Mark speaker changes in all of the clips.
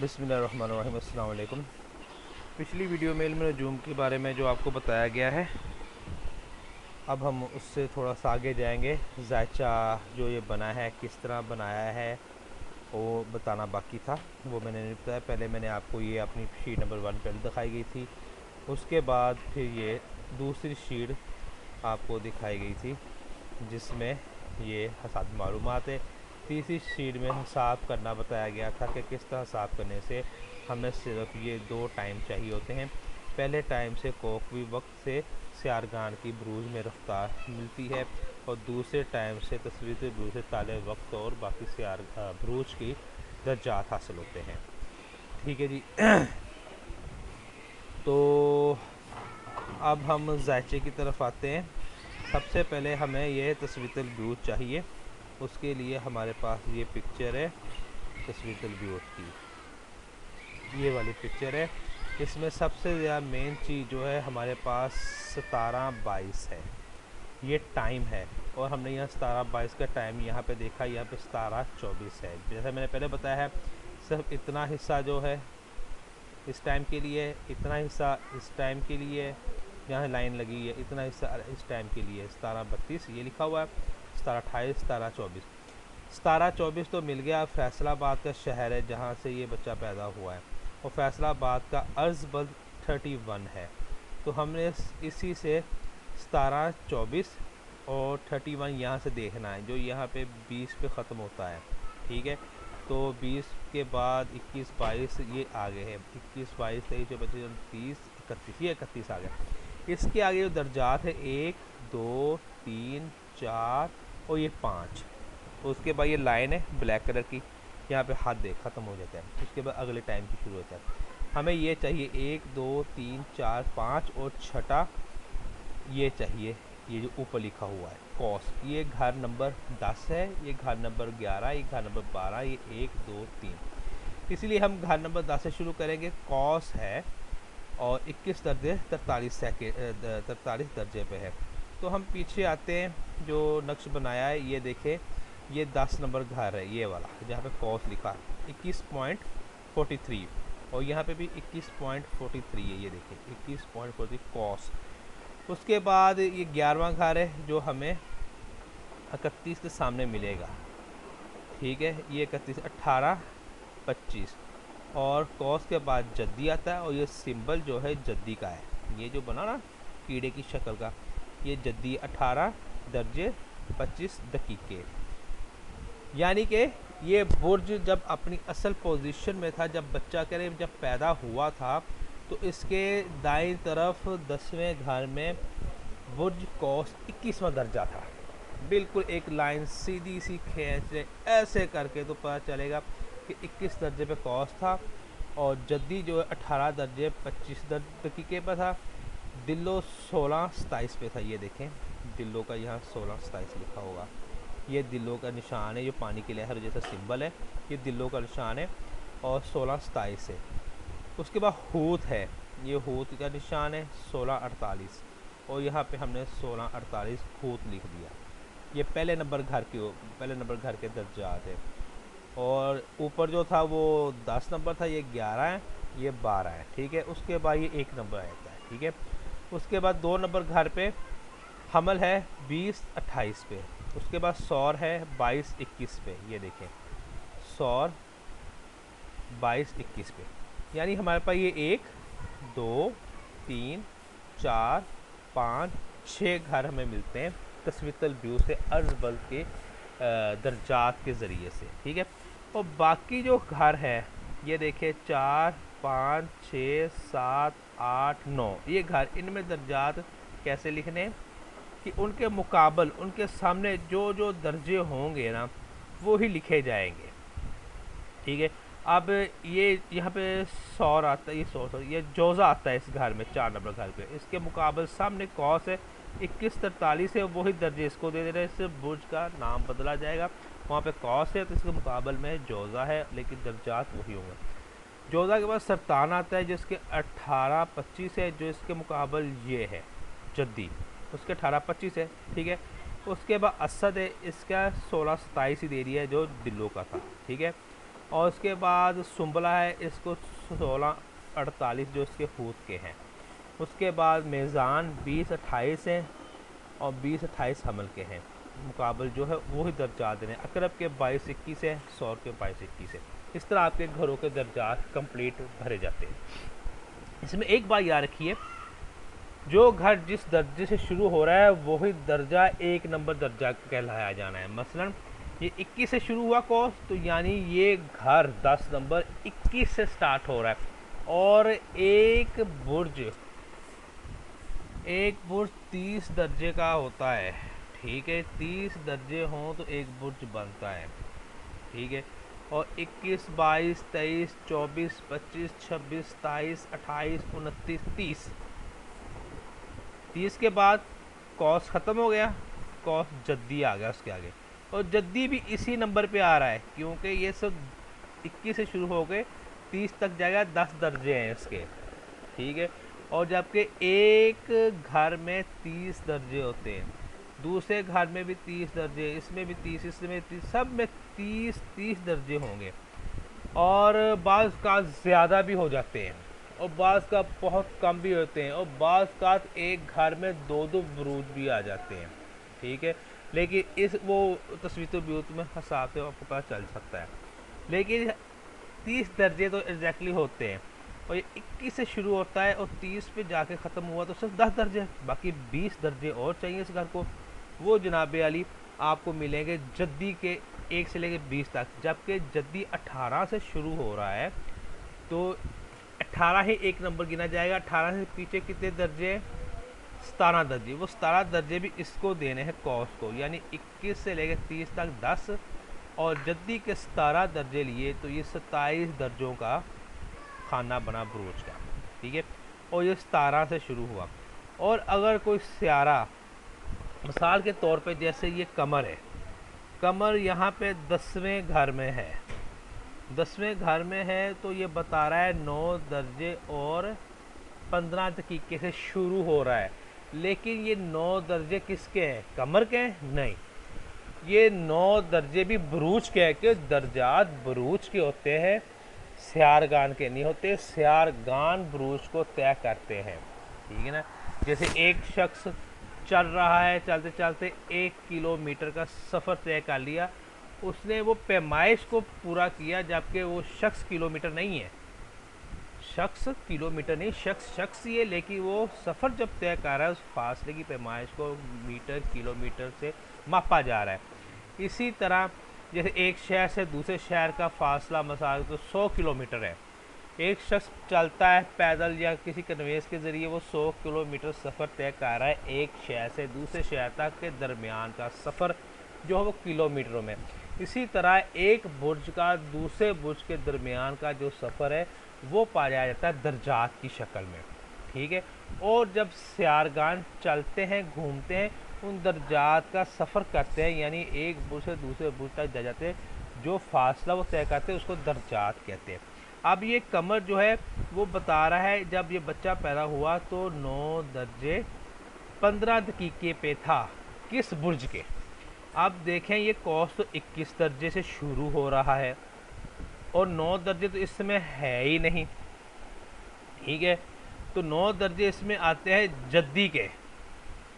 Speaker 1: बिस्मिल्लाहिर्रहमानिर्रहीम। अस्सलाम वालेकुम। पिछली वीडियो में इल्म नजूम के बारे में जो आपको बताया गया है, अब हम उससे थोड़ा सा आगे जाएंगे। जायचा जो ये बना है, किस तरह बनाया है, वो बताना बाकी था। वो मैंने नहीं बताया। पहले मैंने आपको ये अपनी शीट नंबर 1 पहले दिखाई गई थी। उसके बाद फिर ये दूसरी शीट आपको दिखाई गई थी जिसमें ये हसाब मालूमात है। तीसरी शीट में हिसाब करना बताया गया था कि किस तरह हिसाब करने से हमें सिर्फ ये 2 टाइम चाहिए होते हैं। पहले टाइम से कोकवी वक्त से सियारगान की ब्रूज में रफ्तार मिलती है, और दूसरे टाइम से तस्वीर ब्रूज से ताले वक्त और बाकी सियार ब्रूज की दर्जात हासिल होते हैं। ठीक है जी। तो अब हम जायचे की तरफ आते हैं। सबसे पहले हमें यह तस्वीर ब्यूज चाहिए। उसके लिए हमारे पास ये पिक्चर है तस्वीर ब्यूज की, ये वाली पिक्चर है। इसमें सबसे ज़्यादा मेन चीज़ जो है हमारे पास 17:22 है, ये टाइम है। और हमने यहाँ 17:22 का टाइम यहाँ पे देखा, यहाँ पे 17:24 है। जैसे मैंने पहले बताया है, सिर्फ इतना हिस्सा जो है इस टाइम के लिए, इतना हिस्सा इस टाइम के लिए, यहाँ लाइन लगी है, इतना हिस्सा इस टाइम के लिए। 17:32 ये लिखा हुआ है, 17:28, 17:24। 17:24 तो मिल गया। फैसलाबाद का शहर है जहाँ से ये बच्चा पैदा हुआ है, और फैसलाबाद का अर्ज़बद 31 है। तो हमने इसी से 17:24 और 31 यहाँ से देखना है, जो यहाँ पे 20 पे ख़त्म होता है। ठीक है, तो 20 के बाद 21, 22 ये आगे है। 21, 22, 23, 24, 30, 31, ये 31 आ गया। इसके आगे जो दर्जात है 1, 2, 3, 4 और ये 5। उसके बाद ये लाइन है ब्लैक कलर की, यहाँ पे हाथ देख ख़त्म हो जाता है। उसके बाद अगले टाइम की शुरू होता है। हमें ये चाहिए 1, 2, 3, 4, 5 और छठा ये चाहिए, ये जो ऊपर लिखा हुआ है कॉस। ये घर नंबर 10 है, ये घर नंबर 11, ये घर नंबर 12, ये 1, 2, 3। इसलिए हम घर नंबर 10 से शुरू करेंगे। कॉस है और 21 दर्जे 43 दर्जे पे है। तो हम पीछे आते हैं, जो नक्श बनाया है ये देखें, ये 10 नंबर घर है, ये वाला जहाँ पे कॉस लिखा 21.43, और यहाँ पे भी 21.43 है, ये देखें 21.43 कॉस। उसके बाद ये 11वां घर है जो हमें 31 के सामने मिलेगा। ठीक है, ये 31, 18, 25 और कॉस के बाद जद्दी आता है, और ये सिंबल जो है जद्दी का है, ये जो बना ना कीड़े की शक्ल का, ये जद्दी 18 दर्जे 25 दकीके। यानी कि ये बुर्ज जब अपनी असल पोजीशन में था, जब बच्चा करे जब पैदा हुआ था, तो इसके दाईं तरफ 10वें घर में बुर्ज कौस 21वां दर्जा था। बिल्कुल एक लाइन सीधी सी खींच ले ऐसे करके तो पता चलेगा कि 21 दर्जे पे कौस था, और जद्दी जो है 18 दर्जे 25 दकीके पर था। दिल्लो 16-27 पे था, ये देखें दिल्लो का यहाँ 16-27 लिखा होगा। ये दिल्लो का निशान है, जो पानी की लहर जैसा सिंबल है, ये दिल्लो का निशान है, और 16-27 है। उसके बाद हूत है, ये हूत का निशान है 16-48, और यहाँ पे हमने 16-48 हूत लिख दिया। ये पहले नंबर घर के दर्जात है। और ऊपर जो था वो 10 नंबर था, ये 11 है, ये 12 है। ठीक है, उसके बाद ये 1 नंबर आता है। ठीक है, उसके बाद 2 नंबर घर पे हमल है 20-28 पे। उसके बाद सौर है 22-21 पे, ये देखें सौर 22-21 पे। यानी हमारे पास ये 1, 2, 3, 4, 5, 6 घर हमें मिलते हैं तस्वीतल व्यू से अर्ज़बल के दर्जात के ज़रिए से। ठीक है, और बाकी जो घर है ये देखिए 4, 5, 6, 7, 8, 9 ये घर, इनमें दर्जात कैसे लिखने कि उनके मुकाबल उनके सामने जो जो दर्जे होंगे ना वो ही लिखे जाएंगे। ठीक है, अब ये यहाँ पे सौर आता है, ये सौर ये जोज़ा आता है इस घर में 4 नंबर घर पे। इसके मुकाबल सामने कौस है 21-43 है, वही दर्जे इसको दे दे रहे हैं। इससे बुर्ज का नाम बदला जाएगा। वहाँ पे कौस है तो इसके मुकाबल में जोज़ा है, लेकिन दर्जात वही होंगे। जोज़ा के बाद सरतान आता है जिसके 18-25 है, जो इसके मुकाबल ये है जद्दी, उसके 18-25 है। ठीक है, उसके बाद असद है, इसका 16-27 ही दे दिया है जो दिल्लो का था। ठीक है, और उसके बाद सुंबला है, इसको 16-48 जो इसके फुट के हैं। उसके बाद मेज़ान 20-28 हैं और 20-28 हमल के हैं। मुकाबल जो है वही दर्जात देने। अकरब के 22-21 है, सौर के 22-21 है। इस तरह आपके घरों के दर्जात कंप्लीट भरे जाते हैं। इसमें एक बात याद रखिए, जो घर जिस दर्जे से शुरू हो रहा है वही दर्जा 1 नंबर दर्जा कहलाया जाना है। मसलन ये 21 से शुरू हुआ कोर्स, तो यानी ये घर 10 नंबर 21 से स्टार्ट हो रहा है। और एक बुर्ज 30 दर्जे का होता है, ठीक है। 30 दर्जे हों तो एक बुर्ज बनता है, ठीक है। और 21, 22, 23, 24, 25, 26, 27, 28, 29, 30 के बाद कॉस ख़त्म हो गया, कॉस जद्दी आ गया उसके आगे। और जद्दी भी इसी नंबर पे आ रहा है क्योंकि ये सब 21 से शुरू हो गए 30 तक जाएगा। 10 दर्जे हैं इसके, ठीक है। और जबकि एक घर में 30 दर्जे होते हैं, दूसरे घर में भी 30 दर्जे, इसमें भी 30, इसमें 30, सब में 30 दर्जे होंगे। और बाज़ का ज़्यादा भी हो जाते हैं और बाज़ का बहुत कम भी होते हैं। और बाज़ का एक घर में 2-2 बुरूज भी आ जाते हैं, ठीक है। लेकिन इस वो तस्वीर ब्यूत में हिसाब से आपको पता चल सकता है। लेकिन 30 दर्जे तो एग्जैक्टली होते हैं। और ये 21 से शुरू होता है और 30 पे जाके ख़त्म हुआ तो सिर्फ 10 दर्जे, बाकी 20 दर्जे और चाहिए इस घर को। वो जनाब अली आपको मिलेंगे जद्दी के 1 से लेकर 20 तक। जबकि जद्दी 18 से शुरू हो रहा है तो 18 ही 1 नंबर गिना जाएगा। 18 से पीछे कितने दर्जे? 17 दर्जे। वो 17 दर्जे भी इसको देने हैं कॉस को, यानी 21 से लेकर 30 तक 10 और जद्दी के 17 दर्जे लिए तो ये 27 दर्जों का खाना बना बुरूज का, ठीक है। और ये 17 से शुरू हुआ। और अगर कोई स्यारा मिसाल के तौर पे जैसे ये कमर है, कमर यहाँ पे 10वें घर में है, 10वें घर में है तो ये बता रहा है 9 दर्जे और 15 दकीके से शुरू हो रहा है। लेकिन ये 9 दर्जे किसके हैं? कमर के हैं? नहीं, ये 9 दर्जे भी बुरूज के हैं कि दर्जात बुरूज के होते हैं, स्यारगान के नहीं होते। स्यारगान बुरूज को तय करते हैं, ठीक है ना। जैसे एक शख्स चल रहा है, चलते चलते 1 किलोमीटर का सफ़र तय कर लिया, उसने वो पैमाइश को पूरा किया, जबकि वो शख्स किलोमीटर नहीं है, शख्स किलोमीटर नहीं, शख्स ही है, लेकिन वो सफ़र जब तय कर रहा है उस फासले की पैमाइश को मीटर किलोमीटर से मापा जा रहा है। इसी तरह जैसे एक शहर से दूसरे शहर का फासला मसाल तो 100 किलोमीटर है, एक शख्स चलता है पैदल या किसी कन्वेंस के ज़रिए वो 100 किलोमीटर सफ़र तय कर रहा है। एक शहर से दूसरे शहर तक के दरमियान का सफ़र जो है वो किलोमीटरों में। इसी तरह एक बुर्ज का दूसरे बुर्ज के दरमियान का जो सफ़र है वो पाया जाता है दर्जात की शक्ल में, ठीक है। और जब स्यारगान चलते हैं, घूमते हैं, उन दर्जात का सफ़र करते हैं, यानी एक बुर्ज से दूसरे बुर्ज तक जा जाते हैं, जो फासला वो तय करते हैं उसको दर्जात कहते हैं। अब ये कमर जो है वो बता रहा है जब ये बच्चा पैदा हुआ तो 9 दर्जे 15 दकीके पे था, किस बुर्ज के? अब देखें ये कॉस तो 21 दर्जे से शुरू हो रहा है और 9 दर्जे तो इस समय है ही नहीं, ठीक है। तो 9 दर्जे इसमें आते हैं जद्दी के,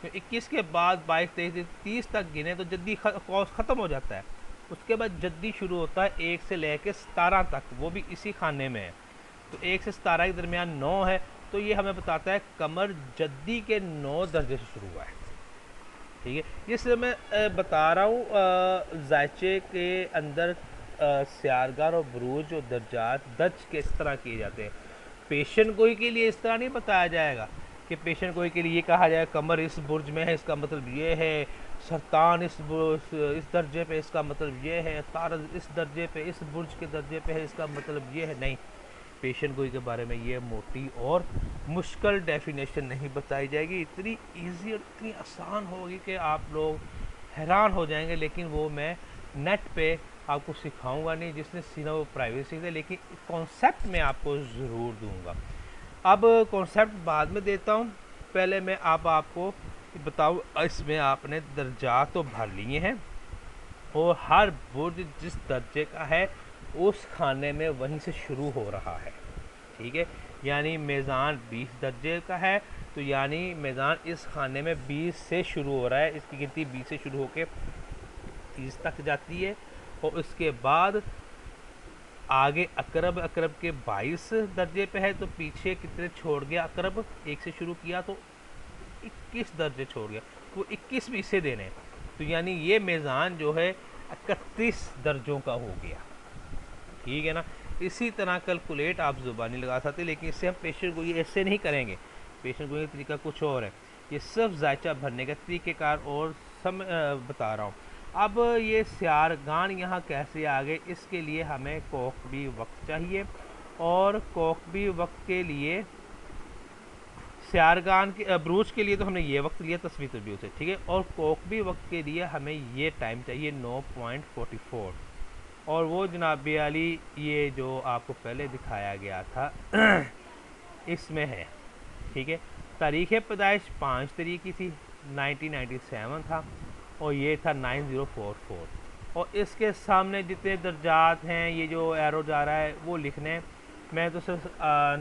Speaker 1: तो 21 के बाद 22, 23, 30 तक गिने तो जद्दी कॉस ख़त्म हो जाता है। उसके बाद जद्दी शुरू होता है 1 से लेकर 17 तक, वो भी इसी खाने में है। तो 1 से 17 के दरमियान 9 है, तो ये हमें बताता है कमर जद्दी के 9 दर्जे से शुरू हुआ है, ठीक है। जिससे मैं बता रहा हूँ जायचे के अंदर स्यारगान और बुरूज और दर्जात दर्ज किस तरह किए जाते हैं। पेशन गोई के लिए इस तरह नहीं बताया जाएगा कि पेशन गोई के लिए ये कहा जाए कमर इस बुर्ज में है, इसका मतलब ये है, सरतान इस दर्जे पे, इसका मतलब ये है, तारज इस दर्जे पे, इस बुर्ज के दर्जे पे है, इसका मतलब ये है। नहीं, पेशन गोई के बारे में ये मोटी और मुश्किल डेफिनेशन नहीं बताई जाएगी, इतनी इजी और इतनी आसान होगी कि आप लोग हैरान हो जाएंगे। लेकिन वो मैं नेट पे आपको सिखाऊंगा नहीं, जिसने सीना वो प्राइवेसी से, लेकिन कॉन्सेप्ट मैं आपको ज़रूर दूंगा। अब कॉन्सेप्ट बाद में देता हूँ, पहले मैं आपको बताऊँ इसमें आपने दर्जा तो भर लिए हैं और हर बुर्ज जिस दर्जे का है उस खाने में वहीं से शुरू हो रहा है, ठीक है। यानी मेज़ान 20 दर्जे का है, तो यानी मेज़ान इस खाने में 20 से शुरू हो रहा है, इसकी गिनती 20 से शुरू होकर 30 तक जाती है। और उसके बाद आगे अकरब, अकरब के 22 दर्जे पे है, तो पीछे कितने छोड़ गया अकरब, एक से शुरू किया तो 21 दर्जे छोड़ गया, वो 21 भी इसे देने, तो यानी ये मेज़ान जो है 31 दर्जों का हो गया, ठीक है ना। इसी तरह कैलकुलेट आप ज़ुबानी लगा सकते, लेकिन इससे हम पेशेंट गोई ऐसे नहीं करेंगे, पेशेंट गोई का तरीका कुछ और है। ये सिर्फ जायचा भरने का तरीक़ेकार और बता रहा हूँ। अब ये स्यारगान यहाँ कैसे आ गए, इसके लिए हमें कोकबी वक्त चाहिए, और कोकबी वक्त के लिए स्यारगान के ब्रूज के लिए तो हमने ये वक्त लिया तस्वीर व्यू से, ठीक है। और कोकबी वक्त के लिए हमें ये टाइम चाहिए 9.44, और वो जनाब अली ये जो आपको पहले दिखाया गया था इसमें है, ठीक है। तारीख़ पैदाइश 5 तारीख की थी, 1997 था, और ये था 9044, और इसके सामने जितने दर्जात हैं, ये जो एरो जा रहा है वो लिखने, मैं तो सिर्फ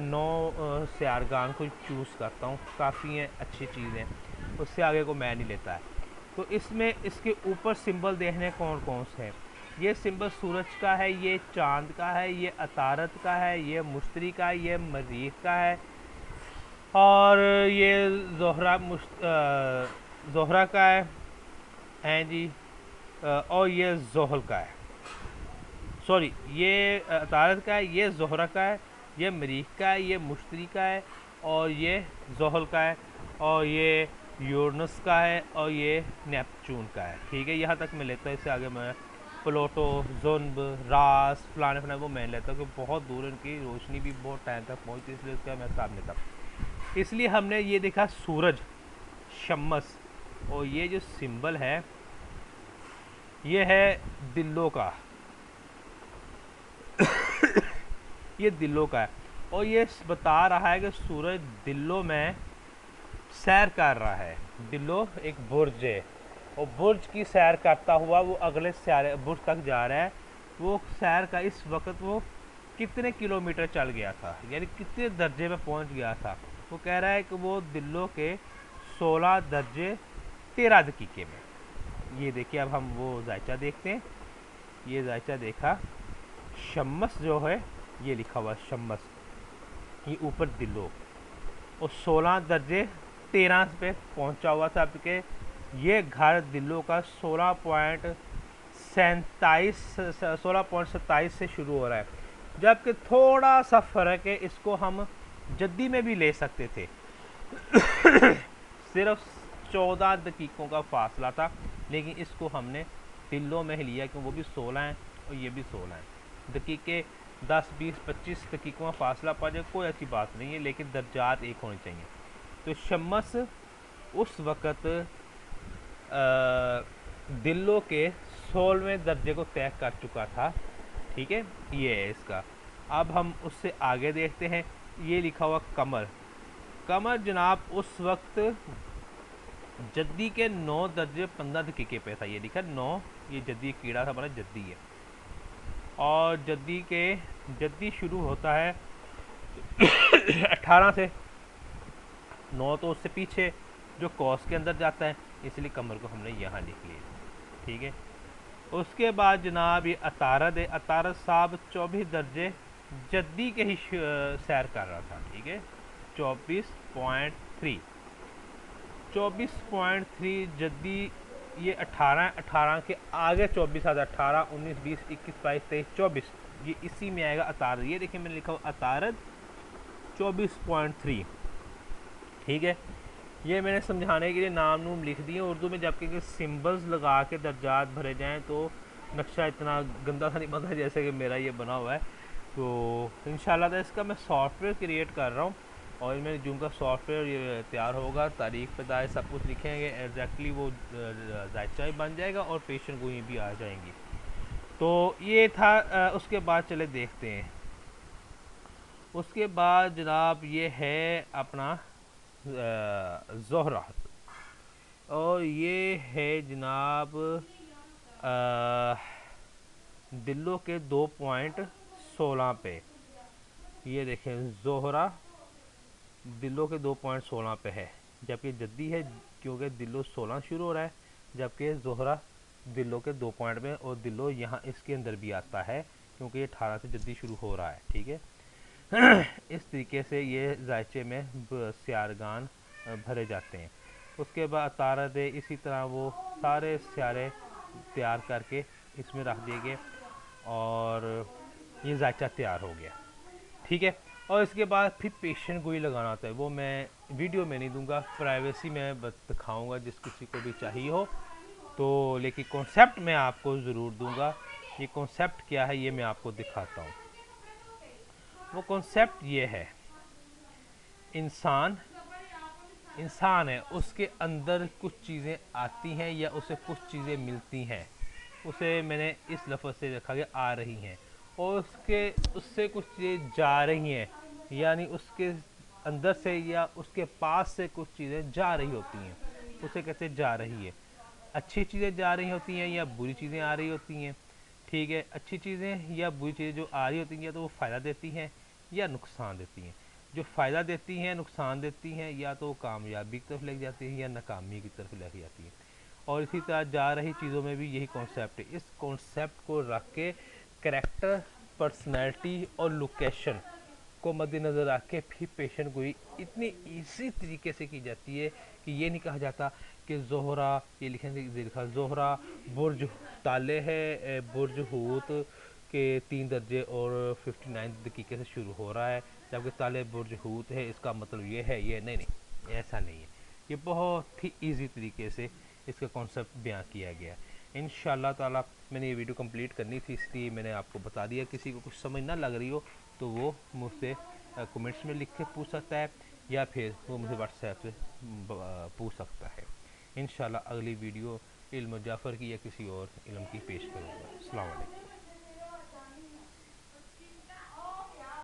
Speaker 1: 9 स्यारगान को चूज़ करता हूँ, काफ़ी हैं, अच्छी चीज़ें, उससे आगे को मैं नहीं लेता है। तो इसमें इसके ऊपर सिंबल देखने कौन कौन से हैं। ये सिंबल सूरज का है, ये चांद का है, ये अतारत का है, ये मुश्तरी का है, ये मरीख का है, और ये ज़ोहरा का है जी, और ये ज़ोहल का है, सॉरी ये अतारत का है, ये ज़ोहरा का है, ये मरीख का है, ये मुश्तरी का है, और ये ज़ोहल का है, और ये यूरनस का है, और ये नेपचून का है, ठीक है। यहाँ तक मैं लेता हूँ, इससे आगे मैं प्लूटो, जुन्ब, रास, फलाने फलाने वो मैं लेता हूँ, क्योंकि बहुत दूर इनकी रोशनी भी बहुत टाइम तक पहुँचती, इसलिए उसका मैं हिसाब लेता हूँ। इसलिए हमने ये देखा सूरज, शम्स, और ये जो सिंबल है ये है दिलों का ये दिलों का है, और ये बता रहा है कि सूरज दिलों में सैर कर रहा है। दिलों एक बुर्ज है, और बुर्ज की सैर करता हुआ वो अगले सैर बुर्ज तक जा रहा है। वो सैर का इस वक्त वो कितने किलोमीटर चल गया था, यानी कितने दर्जे में पहुंच गया था। वो कह रहा है कि वो दिलों के 16 दर्जे 13 दकीके में। ये देखिए, अब हम वो जायचा देखते हैं। ये जायचा देखा, शम्स जो है ये लिखा हुआ शम्स, ये ऊपर दिलों, और 16 दर्जे 13 पे पहुंचा हुआ था, आपके ये घर दिलों का 16.27 से शुरू हो रहा है, जबकि थोड़ा सा फ़र्क है, इसको हम जद्दी में भी ले सकते थे सिर्फ 14 दकीकों का फासला था, लेकिन इसको हमने दिलों में ही लिया, क्योंकि वो भी 16 हैं और ये भी 16 हैं। दकीके 10, 20, 25 दकीकों का फासला पा जाए कोई ऐसी बात नहीं है, लेकिन दर्जात एक होने चाहिए। तो शम्स उस वक़्त दिलों के 16वें दर्जे को तय कर चुका था, ठीक है। ये है इसका। अब हम उससे आगे देखते हैं, ये लिखा हुआ कमर। कमर जनाब उस वक्त जद्दी के 9 दर्जे 15 दकीके पे था, ये लिखा 9, ये जद्दी कीड़ा था, बना जद्दी है, और जद्दी शुरू होता है 18 से, 9 तो उससे पीछे जो कौस के अंदर जाता है, इसलिए कमर को हमने यहाँ लिख लिया, ठीक है। उसके बाद जनाब ये अतारद है। अतारद साहब 24 दर्जे जद्दी के ही सैर कर रहा था, ठीक है। 24.3 जद्दी, ये 18 के आगे 24 आता है, 18, 19, 20, 21, 22, 23, 24, ये इसी में आएगा अतारद। ये देखिए मैंने लिखा हुआ अतारद 24.3, ठीक है। ये मैंने समझाने के लिए नाम नूम लिख दिए उर्दू में, जबकि सिंबल्स लगा के दर्जात भरे जाएं तो नक्शा इतना गंदा सा नहीं बनता जैसे कि मेरा ये बना हुआ है। तो इंशाल्लाह इसका मैं सॉफ्टवेयर क्रिएट कर रहा हूँ, और मेरे जूम का सॉफ्टवेयर ये तैयार होगा, तारीख पैदाइश सब कुछ लिखेंगे एग्जैक्टली, वो जायचा भी बन जाएगा और पेशेंट गोई भी आ जाएंगी। तो ये था। उसके बाद चले देखते हैं, उसके बाद जनाब ये है अपना ज़ोहरा, और ये है जनाब दिलों के 2.16 पे, ये देखें ज़ोहरा दिलों के 2.16 पे है, जबकि जद्दी है क्योंकि दिलो 16 शुरू हो रहा है, जबकि ज़ोहरा दिलों के 2 पॉइंट में, और दिलो यहाँ इसके अंदर भी आता है क्योंकि ये 18 से जद्दी शुरू हो रहा है। ठीक है। इस तरीके से ये जायचे में स्यारगान भरे जाते हैं। उसके बाद तारद इसी तरह वो सारे स्यारे तैयार करके इसमें रख दिए गए और ये जायचा तैयार हो गया। ठीक है। और इसके बाद फिर पेशेंट गोई लगाना होता है, वो मैं वीडियो में नहीं दूंगा, प्राइवेसी में दिखाऊंगा जिस किसी को भी चाहिए हो तो, लेकिन कॉन्सेप्ट मैं आपको ज़रूर दूंगा। ये कॉन्सेप्ट क्या है ये मैं आपको दिखाता हूँ। वो कॉन्सेप्ट ये है, इंसान है, उसके अंदर कुछ चीज़ें आती हैं या उसे कुछ चीज़ें मिलती हैं, उसे मैंने इस लफ्ज़ से देखा कि आ रही हैं, और उससे कुछ चीज़ें जा रही हैं, यानी उसके अंदर से या उसके पास से कुछ चीज़ें जा रही होती हैं, उसे कहते जा रही है। अच्छी चीज़ें जा रही होती हैं या बुरी चीज़ें आ रही होती हैं। ठीक है। अच्छी चीज़ें या बुरी चीज़ें जो आ रही होती हैं, या तो वो फ़ायदा देती हैं या नुकसान देती हैं। जो फ़ायदा देती हैं, नुकसान देती हैं, या तो कामयाबी की तरफ लेके जाती हैं या नाकामी की तरफ लेके जाती हैं। और इसी तरह जा रही चीज़ों में भी यही कॉन्सेप्ट है। इस कॉन्सेप्ट को रख के कैरेक्टर, पर्सनैलिटी और लोकेशन को मद्देनज़र रख के फिर पेशेंट गोई इतनी इजी तरीके से की जाती है कि ये नहीं कहा जाता कि ज़ोहरा, ये लिखा ज़ोहरा बुर्ज ताले है, बुर्ज हूत के 3 दर्जे और 59 दकीके से शुरू हो रहा है, जबकि ताले बुर्ज हूत है, इसका मतलब ये है, ये नहीं, ऐसा नहीं है। ये बहुत ही ईजी तरीके से इसका कॉन्सेप्ट बयां किया गया है। इंशाल्लाह ताला मैंने ये वीडियो कंप्लीट करनी थी, इसलिए मैंने आपको बता दिया। किसी को कुछ समझ ना लग रही हो तो वो मुझसे कमेंट्स में लिख के पूछ सकता है, या फिर वो मुझे व्हाट्सएप से पूछ सकता है। इंशाल्लाह अगली वीडियो इल्म जाफ़र की या किसी और इल्म की पेश करूँगा। अस्सलाम वालेकुम।